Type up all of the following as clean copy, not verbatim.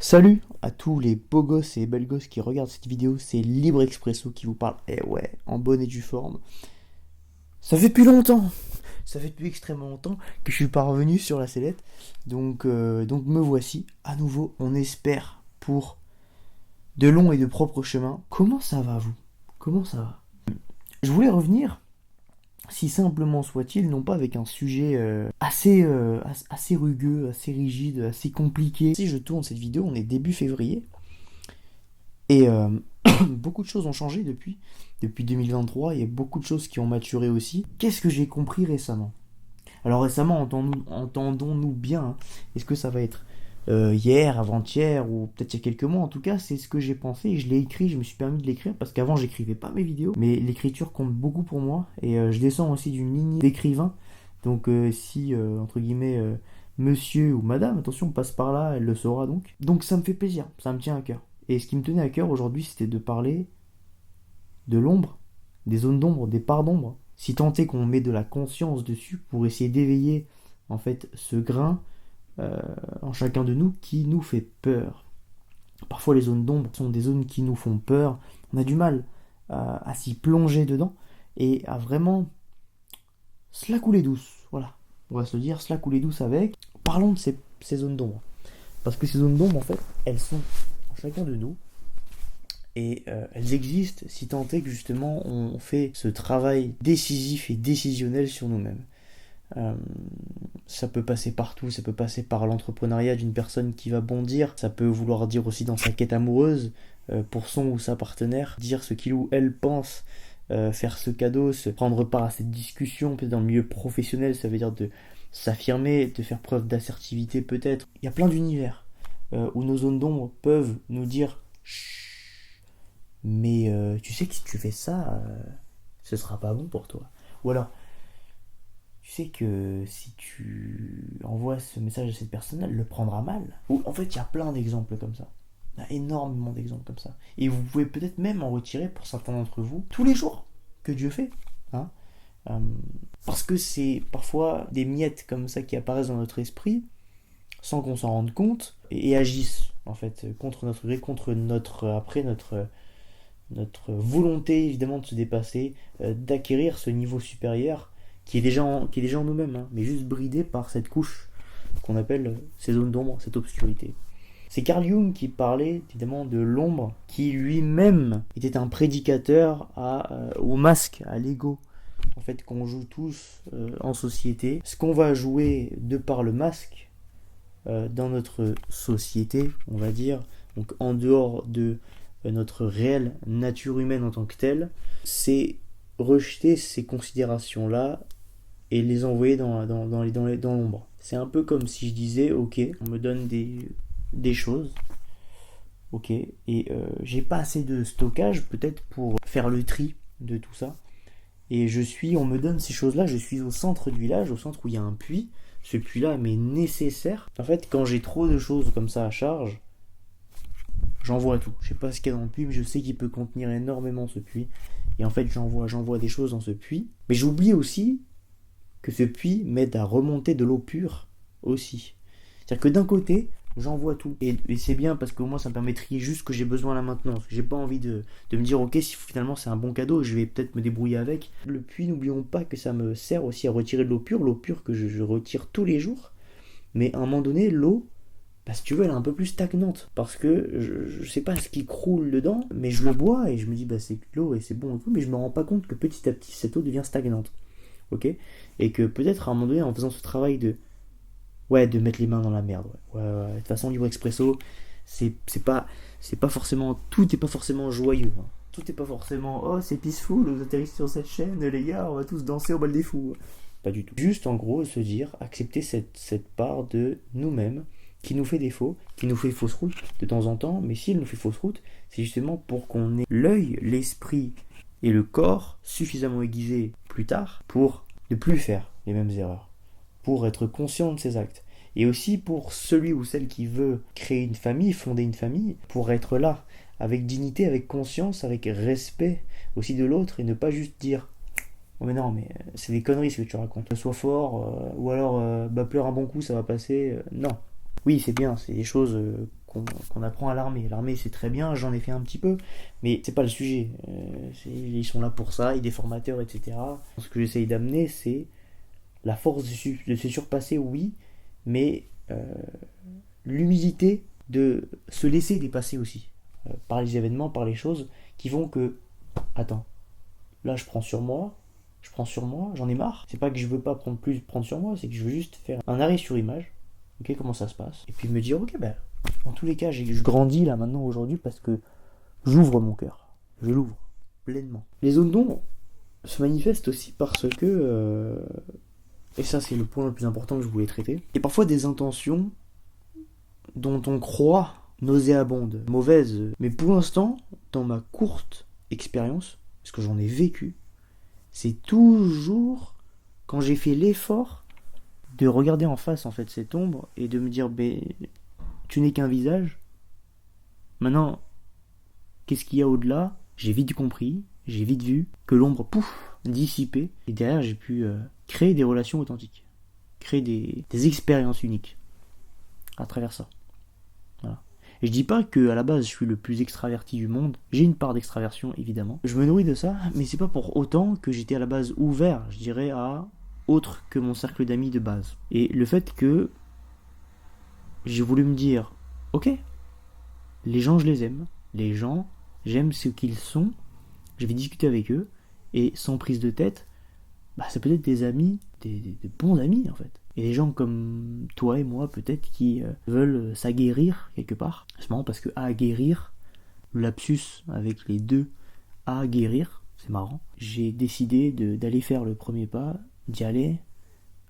Salut à tous les beaux gosses et belles gosses qui regardent cette vidéo, c'est Libre Expresso qui vous parle. Et ouais, en bonne et due forme. Ça fait depuis longtemps, ça fait depuis extrêmement longtemps que je suis pas revenu sur la sellette. Donc me voici à nouveau, on espère, pour de longs et de propres chemins. Comment ça va vous? Comment ça va? Je voulais revenir, si simplement soit-il, non pas avec un sujet assez rugueux, assez rigide, assez compliqué. Si je tourne cette vidéo, on est début février. Et beaucoup de choses ont changé depuis 2023, il y a beaucoup de choses qui ont maturé aussi. Qu'est-ce que j'ai compris récemment? Alors récemment, entendons-nous bien, hein. Est-ce que ça va être hier, avant-hier, ou peut-être il y a quelques mois? En tout cas, c'est ce que j'ai pensé et je l'ai écrit, je me suis permis de l'écrire parce qu'avant, j'écrivais pas mes vidéos, mais l'écriture compte beaucoup pour moi et je descends aussi d'une lignée d'écrivains. Donc si, entre guillemets, monsieur ou madame, attention, passe par là, elle le saura donc. Donc ça me fait plaisir, ça me tient à cœur. Et ce qui me tenait à cœur aujourd'hui, c'était de parler de l'ombre, des zones d'ombre, des parts d'ombre. Si tant est qu'on met de la conscience dessus pour essayer d'éveiller en fait ce grain en chacun de nous qui nous fait peur. Parfois les zones d'ombre sont des zones qui nous font peur. On a du mal à s'y plonger dedans et à vraiment se la couler douce. Voilà, on va se le dire, se la couler douce avec. Parlons de ces zones d'ombre. Parce que ces zones d'ombre, en fait, elles sont en chacun de nous. Et elles existent si tant est que justement on fait ce travail décisif et décisionnel sur nous-mêmes. Euh, Ça peut passer partout, ça peut passer par l'entrepreneuriat d'une personne qui va bondir, ça peut vouloir dire aussi dans sa quête amoureuse, pour son ou sa partenaire, dire ce qu'il ou elle pense, faire ce cadeau, se prendre part à cette discussion, peut-être dans le milieu professionnel, ça veut dire de s'affirmer, de faire preuve d'assertivité peut-être. Il y a plein d'univers où nos zones d'ombre peuvent nous dire chut, mais tu sais que si tu fais ça, ce sera pas bon pour toi. Ou alors, tu sais que si tu envoies ce message à cette personne, elle le prendra mal. Ou en fait, il y a plein d'exemples comme ça. Il y a énormément d'exemples comme ça. Et vous pouvez peut-être même en retirer pour certains d'entre vous tous les jours que Dieu fait. Hein. Euh, Parce que c'est parfois des miettes comme ça qui apparaissent dans notre esprit sans qu'on s'en rende compte et agissent en fait contre notre gré, contre notre volonté évidemment de se dépasser, d'acquérir ce niveau supérieur qui est déjà en nous-mêmes, hein, mais juste bridé par cette couche qu'on appelle ces zones d'ombre, cette obscurité. C'est Carl Jung qui parlait évidemment de l'ombre, qui lui-même était un prédicateur au masque, à l'ego, en fait, qu'on joue tous en société. Ce qu'on va jouer de par le masque dans notre société, on va dire, donc en dehors de notre réelle nature humaine en tant que telle, c'est rejeter ces considérations-là et les envoyer dans l'ombre. C'est un peu comme si je disais, ok, on me donne des choses, ok, et j'ai pas assez de stockage peut-être pour faire le tri de tout ça. Et on me donne ces choses-là, je suis au centre du village, au centre où il y a un puits. Ce puits-là m'est nécessaire. En fait, quand j'ai trop de choses comme ça à charge, j'envoie tout. Je sais pas ce qu'il y a dans le puits, mais je sais qu'il peut contenir énormément ce puits. Et en fait, j'envoie des choses dans ce puits. Mais j'oublie aussi que ce puits m'aide à remonter de l'eau pure aussi. C'est-à-dire que d'un côté, j'envoie tout. Et c'est bien parce qu'au moins ça me permet de trier juste ce que j'ai besoin là maintenant. Parce que j'ai pas envie de me dire, ok, si finalement c'est un bon cadeau, je vais peut-être me débrouiller avec. Le puits, n'oublions pas que ça me sert aussi à retirer de l'eau pure que je retire tous les jours. Mais à un moment donné, l'eau, bah, si tu veux, elle est un peu plus stagnante. Parce que je sais pas ce qui croule dedans, mais je le bois et je me dis, bah c'est de l'eau et c'est bon et tout, mais je me rends pas compte que petit à petit, cette eau devient stagnante. Ok. Et que peut-être à un moment donné, en faisant ce travail de mettre les mains dans la merde. Ouais. De toute façon, Libre Expresso, c'est pas, c'est pas forcément, tout est pas forcément joyeux. Hein. Tout est pas forcément, oh, c'est peaceful, vous atterrissez sur cette chaîne, les gars, on va tous danser au bal des fous. Pas du tout. Juste, en gros, se dire, accepter cette part de nous-mêmes qui nous fait défaut, qui nous fait fausse route de temps en temps, mais s'il nous fait fausse route, c'est justement pour qu'on ait l'œil, l'esprit et le corps suffisamment aiguisés plus tard pour ne plus faire les mêmes erreurs, pour être conscient de ses actes. Et aussi pour celui ou celle qui veut créer une famille, fonder une famille, pour être là, avec dignité, avec conscience, avec respect aussi de l'autre, et ne pas juste dire oh mais non, mais c'est des conneries ce que tu racontes. Sois fort, ou alors bah, pleure un bon coup, ça va passer. Non. Oui, c'est bien, c'est des choses qu'on apprend à l'armée. L'armée, c'est très bien, j'en ai fait un petit peu, mais c'est pas le sujet. Ils sont là pour ça, ils des formateurs, etc. Ce que j'essaye d'amener, c'est la force de se surpasser, oui, mais l'humilité de se laisser dépasser aussi. Par les événements, par les choses qui font que, attends, là je prends sur moi, j'en ai marre. C'est pas que je veux pas prendre sur moi, c'est que je veux juste faire un arrêt sur image, ok, comment ça se passe, et puis me dire, ok, ben, en tous les cas, je grandis là maintenant aujourd'hui parce que j'ouvre mon cœur, je l'ouvre pleinement. Les zones d'ombre se manifestent aussi parce que, et ça c'est le point le plus important que je voulais traiter, il y a parfois des intentions dont on croit nauséabondes, mauvaises, mais pour l'instant, dans ma courte expérience, parce que j'en ai vécu, c'est toujours quand j'ai fait l'effort de regarder en face en fait cette ombre et de me dire tu n'es qu'un visage. Maintenant, qu'est-ce qu'il y a au-delà? J'ai vite compris, j'ai vite vu que l'ombre pouf dissipée et derrière j'ai pu créer des relations authentiques, créer des expériences uniques à travers ça. Voilà. Et je dis pas que à la base je suis le plus extraverti du monde. J'ai une part d'extraversion évidemment. Je me nourris de ça, mais c'est pas pour autant que j'étais à la base ouvert, je dirais, à autre que mon cercle d'amis de base. Et le fait que j'ai voulu me dire, ok, les gens je les aime, les gens j'aime ce qu'ils sont, je vais discuter avec eux et sans prise de tête, bah ça peut être des amis, des bons amis en fait. Et des gens comme toi et moi peut-être qui veulent s'aguerrir quelque part. C'est marrant parce que à guérir, le lapsus avec les deux à guérir, c'est marrant. J'ai décidé d'aller faire le premier pas, d'y aller,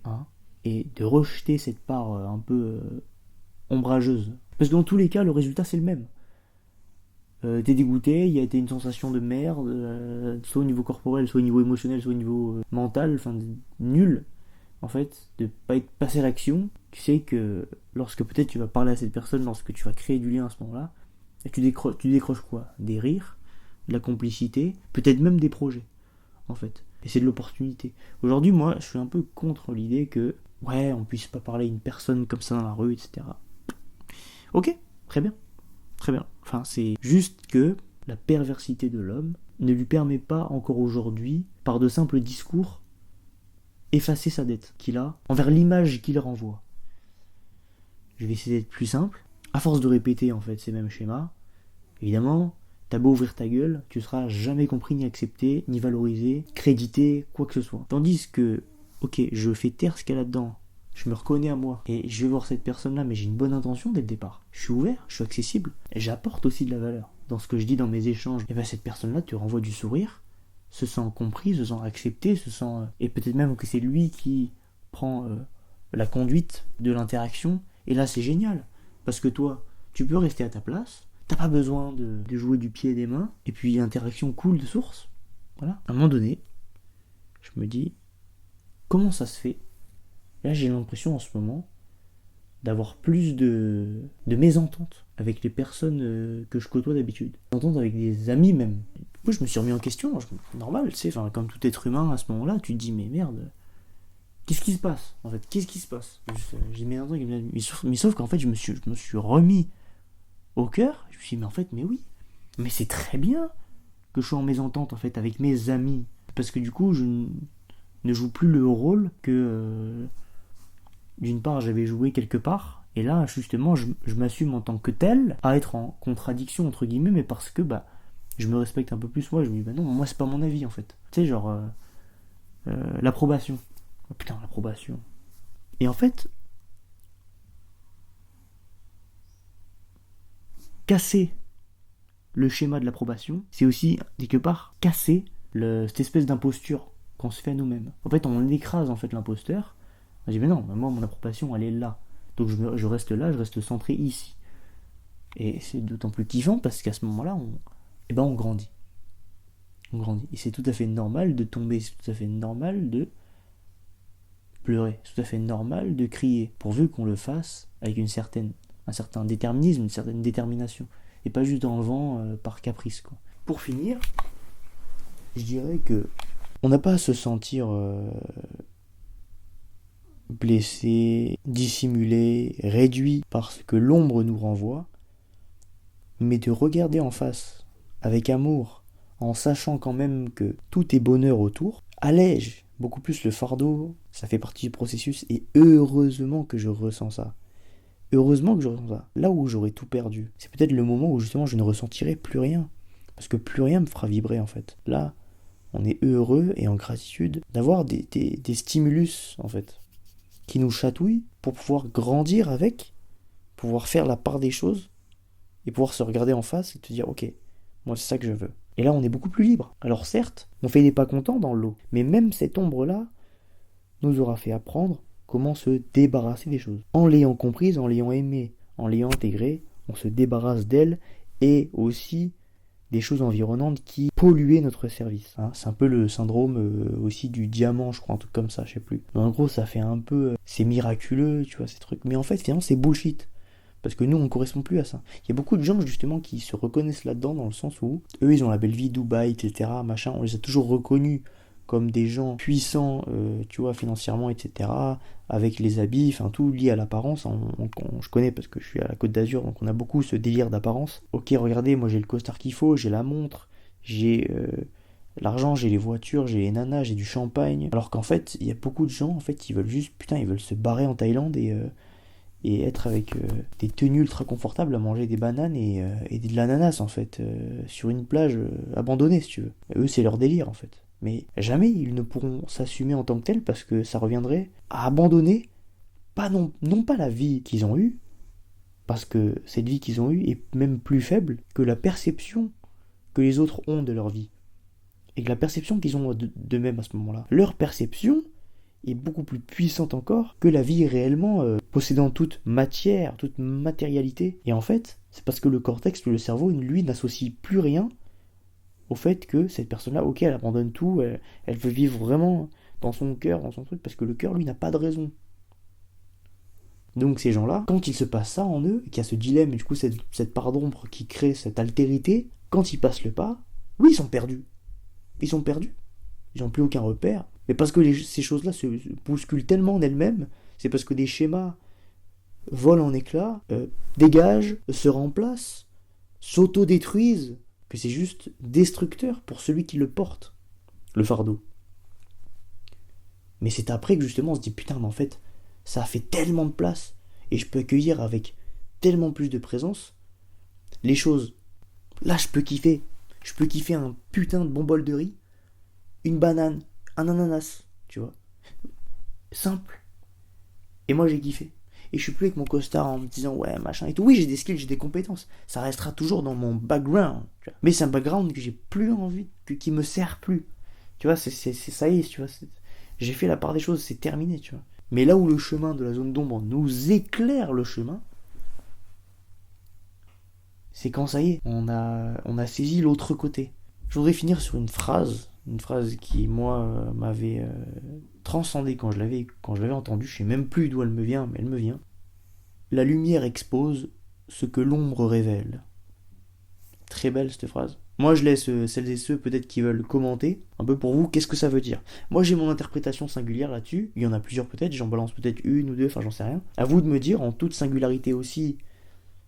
hein, et de rejeter cette part un peu ombrageuse. Parce que dans tous les cas, le résultat c'est le même. T'es dégoûté, il y a été une sensation de merde, soit au niveau corporel, soit au niveau émotionnel, soit au niveau mental, enfin nul. En fait, de pas être passé à l'action, tu sais que lorsque peut-être tu vas parler à cette personne, lorsque tu vas créer du lien à ce moment-là, tu décroches quoi? Des rires, de la complicité, peut-être même des projets, en fait. Et c'est de l'opportunité. Aujourd'hui, moi, je suis un peu contre l'idée que, ouais, on puisse pas parler à une personne comme ça dans la rue, etc. Ok, très bien. Très bien. Enfin, c'est juste que la perversité de l'homme ne lui permet pas encore aujourd'hui, par de simples discours, effacer sa dette qu'il a envers l'image qu'il renvoie. Je vais essayer d'être plus simple. À force de répéter en fait ces mêmes schémas, évidemment, t'as beau ouvrir ta gueule, tu seras jamais compris, ni accepté, ni valorisé, crédité, quoi que ce soit. Tandis que, ok, je fais taire ce qu'il y a là-dedans, je me reconnais à moi, et je vais voir cette personne-là, mais j'ai une bonne intention dès le départ. Je suis ouvert, je suis accessible, et j'apporte aussi de la valeur. Dans ce que je dis dans mes échanges, et bien cette personne-là te renvoie du sourire, se sent compris, se sent accepté, se sent... et peut-être même que c'est lui qui prend la conduite de l'interaction, et là c'est génial, parce que toi, tu peux rester à ta place, t'as pas besoin de jouer du pied et des mains, et puis l'interaction coule de source. Voilà. À un moment donné, je me dis, comment ça se fait? Là, j'ai l'impression en ce moment d'avoir plus de mésententes avec les personnes que je côtoie d'habitude. Mésententes avec des amis même. Du coup, je me suis remis en question. Normal, tu sais, comme tout être humain à ce moment-là, tu te dis, mais merde, qu'est-ce qui se passe en fait? Qu'est-ce qui se passe? J'ai mis un truc, mais sauf qu'en fait, je me suis remis au cœur. Je me suis dit, mais en fait, mais oui. Mais c'est très bien que je sois en mésentente en fait avec mes amis. Parce que du coup, je ne joue plus le rôle que... d'une part j'avais joué quelque part, et là justement je m'assume en tant que tel, à être en contradiction entre guillemets, mais parce que bah je me respecte un peu plus moi, je me dis bah non, moi c'est pas mon avis en fait. Tu sais, genre l'approbation. Oh, putain, l'approbation. Et en fait, casser le schéma de l'approbation, c'est aussi quelque part casser cette espèce d'imposture qu'on se fait à nous-mêmes. En fait, on écrase en fait l'imposteur. Je dis mais non, moi mon approbation elle est là. Donc je reste là, je reste centré ici. Et c'est d'autant plus kiffant parce qu'à ce moment-là, on grandit. On grandit. Et c'est tout à fait normal de tomber, c'est tout à fait normal de pleurer, c'est tout à fait normal de crier, pourvu qu'on le fasse avec un certain déterminisme, une certaine détermination. Et pas juste dans le vent par caprice, quoi. Pour finir, je dirais que on n'a pas à se sentir blessé, dissimulé, réduit par ce que l'ombre nous renvoie, mais de regarder en face, avec amour, en sachant quand même que tout est bonheur autour, allège beaucoup plus le fardeau, ça fait partie du processus, et heureusement que je ressens ça. Heureusement que je ressens ça. Là où j'aurais tout perdu, c'est peut-être le moment où justement je ne ressentirai plus rien. Parce que plus rien me fera vibrer en fait. Là, on est heureux et en gratitude d'avoir des stimulus en fait, qui nous chatouillent pour pouvoir grandir avec, pouvoir faire la part des choses, et pouvoir se regarder en face et te dire ok, moi c'est ça que je veux. Et là on est beaucoup plus libre. Alors certes, on fait des pas contents dans l'eau, mais même cette ombre-là nous aura fait apprendre comment se débarrasser des choses. En l'ayant comprise, en l'ayant aimée, en l'ayant intégrée, on se débarrasse d'elle et aussi des choses environnantes qui polluaient notre service. Hein, c'est un peu le syndrome aussi du diamant, je crois, un truc comme ça, je sais plus. Mais en gros, ça fait un peu... c'est miraculeux, tu vois, ces trucs. Mais en fait, finalement, c'est bullshit. Parce que nous, on ne correspond plus à ça. Il y a beaucoup de gens, justement, qui se reconnaissent là-dedans, dans le sens où eux, ils ont la belle vie, Dubaï, etc., machin. On les a toujours reconnus comme des gens puissants, tu vois, financièrement, etc., avec les habits, enfin, tout lié à l'apparence. Je connais parce que je suis à la Côte d'Azur, donc on a beaucoup ce délire d'apparence. Ok, regardez, moi, j'ai le costard qu'il faut, j'ai la montre, j'ai l'argent, j'ai les voitures, j'ai les nanas, j'ai du champagne. Alors qu'en fait, il y a beaucoup de gens, en fait, ils veulent juste, putain, ils veulent se barrer en Thaïlande et être avec des tenues ultra confortables à manger des bananes et de l'ananas en fait sur une plage abandonnée si tu veux. Et eux c'est leur délire en fait. Mais jamais ils ne pourront s'assumer en tant que tels parce que ça reviendrait à abandonner non pas la vie qu'ils ont eue, parce que cette vie qu'ils ont eue est même plus faible que la perception que les autres ont de leur vie. Et que la perception qu'ils ont d'eux-mêmes à ce moment-là. Leur perception est beaucoup plus puissante encore que la vie réellement possédant toute matière, toute matérialité. Et en fait, c'est parce que le cortex, le cerveau, lui, n'associe plus rien au fait que cette personne-là, ok, elle abandonne tout, elle veut vivre vraiment dans son cœur, dans son truc, parce que le cœur, lui, n'a pas de raison. Donc ces gens-là, quand il se passe ça en eux, qu'il y a ce dilemme, et du coup cette part d'ombre qui crée cette altérité, quand ils passent le pas, oui, ils sont perdus. Ils sont perdus. Ils n'ont plus aucun repère. Mais parce que ces choses-là se bousculent tellement en elles-mêmes, c'est parce que des schémas volent en éclats, dégagent, se remplacent, s'auto-détruisent, que c'est juste destructeur pour celui qui le porte, le fardeau. Mais c'est après que justement on se dit putain, mais en fait, ça a fait tellement de place, et je peux accueillir avec tellement plus de présence les choses. Là, je peux kiffer. Je peux kiffer un putain de bon bol de riz, une banane, un ananas, tu vois. Simple. Et moi, j'ai kiffé. Et je suis plus avec mon costard en me disant ouais, machin et tout. Oui, j'ai des skills, j'ai des compétences. Ça restera toujours dans mon background. Tu vois. Mais c'est un background que j'ai plus envie, qui me sert plus. Tu vois, c'est ça y est, tu vois. J'ai fait la part des choses, c'est terminé, tu vois. Mais là où le chemin de la zone d'ombre nous éclaire le chemin, c'est quand ça y est, on a saisi l'autre côté. Je voudrais finir sur une phrase qui, moi, m'avait transcendé quand je l'avais entendue. Je sais même plus d'où elle me vient, mais elle me vient. La lumière expose ce que l'ombre révèle. Très belle cette phrase. Moi, je laisse celles et ceux peut-être qui veulent commenter un peu pour vous qu'est-ce que ça veut dire. Moi, j'ai mon interprétation singulière là-dessus. Il y en a plusieurs peut-être, j'en balance peut-être une ou deux, enfin j'en sais rien. À vous de me dire en toute singularité aussi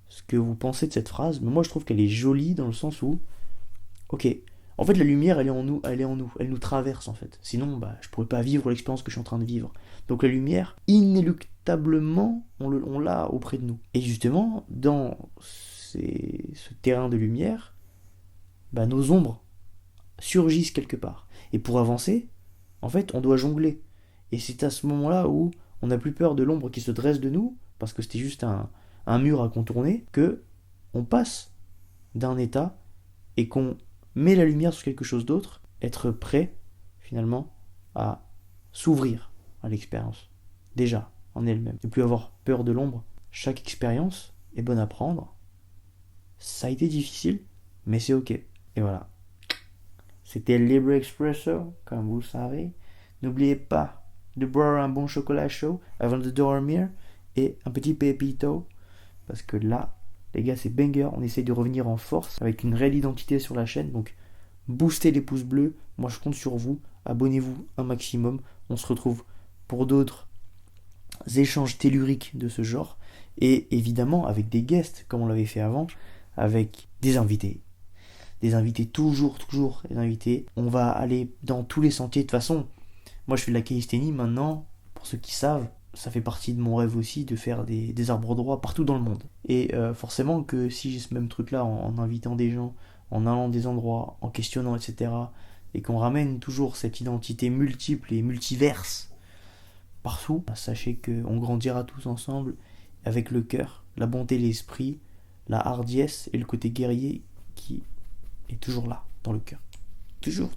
ce que vous pensez de cette phrase. Mais moi, je trouve qu'elle est jolie dans le sens où, ok, en fait, la lumière, elle est en nous, elle nous traverse en fait. Sinon, bah, je pourrais pas vivre l'expérience que je suis en train de vivre. Donc la lumière, inéluctablement, on l'a auprès de nous. Et justement, dans ce terrain de lumière, bah, nos ombres surgissent quelque part. Et pour avancer, en fait, on doit jongler. Et c'est à ce moment-là où on n'a plus peur de l'ombre qui se dresse de nous, parce que c'était juste un mur à contourner, que on passe d'un état et qu'on met la lumière sur quelque chose d'autre, être prêt finalement à s'ouvrir à l'expérience. Déjà, en elle-même. Ne plus avoir peur de l'ombre. Chaque expérience est bonne à prendre. Ça a été difficile, mais c'est ok. Et voilà. C'était le Libre Expresso, comme vous le savez. N'oubliez pas de boire un bon chocolat chaud avant de dormir et un petit pépito, parce que là, les gars, c'est banger. On essaye de revenir en force avec une réelle identité sur la chaîne. Donc, boostez les pouces bleus. Moi, je compte sur vous. Abonnez-vous un maximum. On se retrouve pour d'autres échanges telluriques de ce genre. Et évidemment, avec des guests, comme on l'avait fait avant. avec des invités. Des invités, toujours des invités. On va aller dans tous les sentiers. De toute façon, moi je fais de la calisthénie maintenant, pour ceux qui savent, ça fait partie de mon rêve aussi de faire des arbres droits partout dans le monde. Et forcément que si j'ai ce même truc-là en invitant des gens, en allant des endroits, en questionnant, etc., et qu'on ramène toujours cette identité multiple et multiverse partout, sachez qu'on grandira tous ensemble avec le cœur, la bonté, l'esprit, la hardiesse et le côté guerrier qui est toujours là, dans le cœur. Toujours.